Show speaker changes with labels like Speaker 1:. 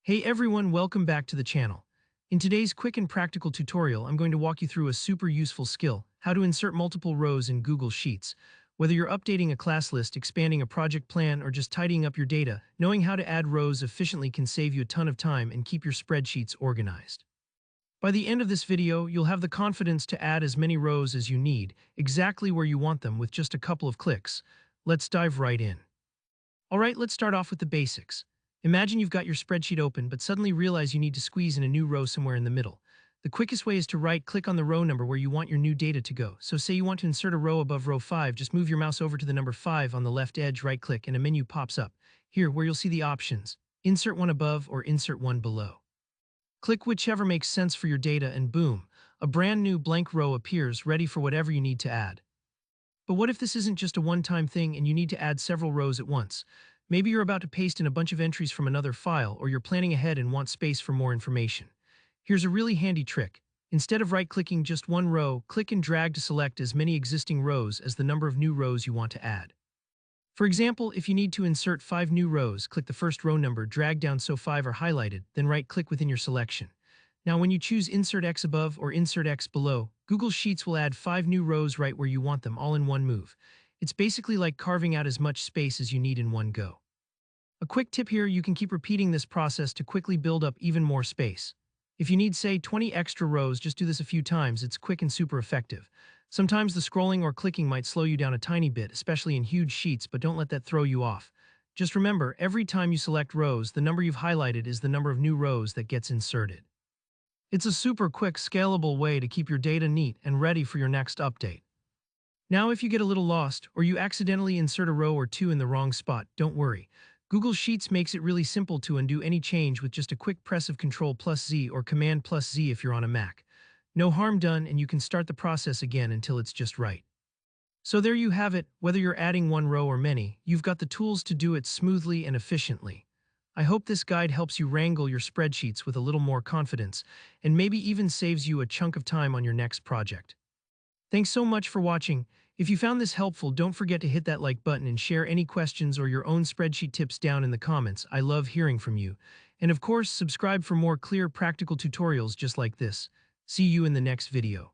Speaker 1: Hey everyone, welcome back to the channel. In today's quick and practical tutorial, I'm going to walk you through a super useful skill, how to insert multiple rows in Google Sheets. Whether you're updating a class list, expanding a project plan, or just tidying up your data, knowing how to add rows efficiently can save you a ton of time and keep your spreadsheets organized. By the end of this video, you'll have the confidence to add as many rows as you need, exactly where you want them with just a couple of clicks. Let's dive right in. Alright, let's start off with the basics. Imagine you've got your spreadsheet open, but suddenly realize you need to squeeze in a new row somewhere in the middle. The quickest way is to right-click on the row number where you want your new data to go. So say you want to insert a row above row 5, just move your mouse over to the number 5 on the left edge, right-click, and a menu pops up. Here, where you'll see the options: insert one above or insert one below. Click whichever makes sense for your data and boom, a brand new blank row appears, ready for whatever you need to add. But what if this isn't just a one-time thing and you need to add several rows at once? Maybe you're about to paste in a bunch of entries from another file, or you're planning ahead and want space for more information. Here's a really handy trick. Instead of right-clicking just one row, click and drag to select as many existing rows as the number of new rows you want to add. For example, if you need to insert 5 new rows, click the first row number, drag down so 5 are highlighted, then right-click within your selection. Now when you choose Insert X above or Insert X below, Google Sheets will add 5 new rows right where you want them, all in one move. It's basically like carving out as much space as you need in one go. A quick tip here: you can keep repeating this process to quickly build up even more space. If you need, say, 20 extra rows, just do this a few times. It's quick and super effective. Sometimes the scrolling or clicking might slow you down a tiny bit, especially in huge sheets, but don't let that throw you off. Just remember, every time you select rows, the number you've highlighted is the number of new rows that gets inserted. It's a super quick, scalable way to keep your data neat and ready for your next update. Now, if you get a little lost, or you accidentally insert a row or two in the wrong spot, don't worry. Google Sheets makes it really simple to undo any change with just a quick press of Ctrl+Z or Command+Z if you're on a Mac. No harm done, and you can start the process again until it's just right. So there you have it. Whether you're adding one row or many, you've got the tools to do it smoothly and efficiently. I hope this guide helps you wrangle your spreadsheets with a little more confidence, and maybe even saves you a chunk of time on your next project. Thanks so much for watching. If you found this helpful, don't forget to hit that like button and share any questions or your own spreadsheet tips down in the comments. I love hearing from you. And of course, subscribe for more clear, practical tutorials just like this. See you in the next video.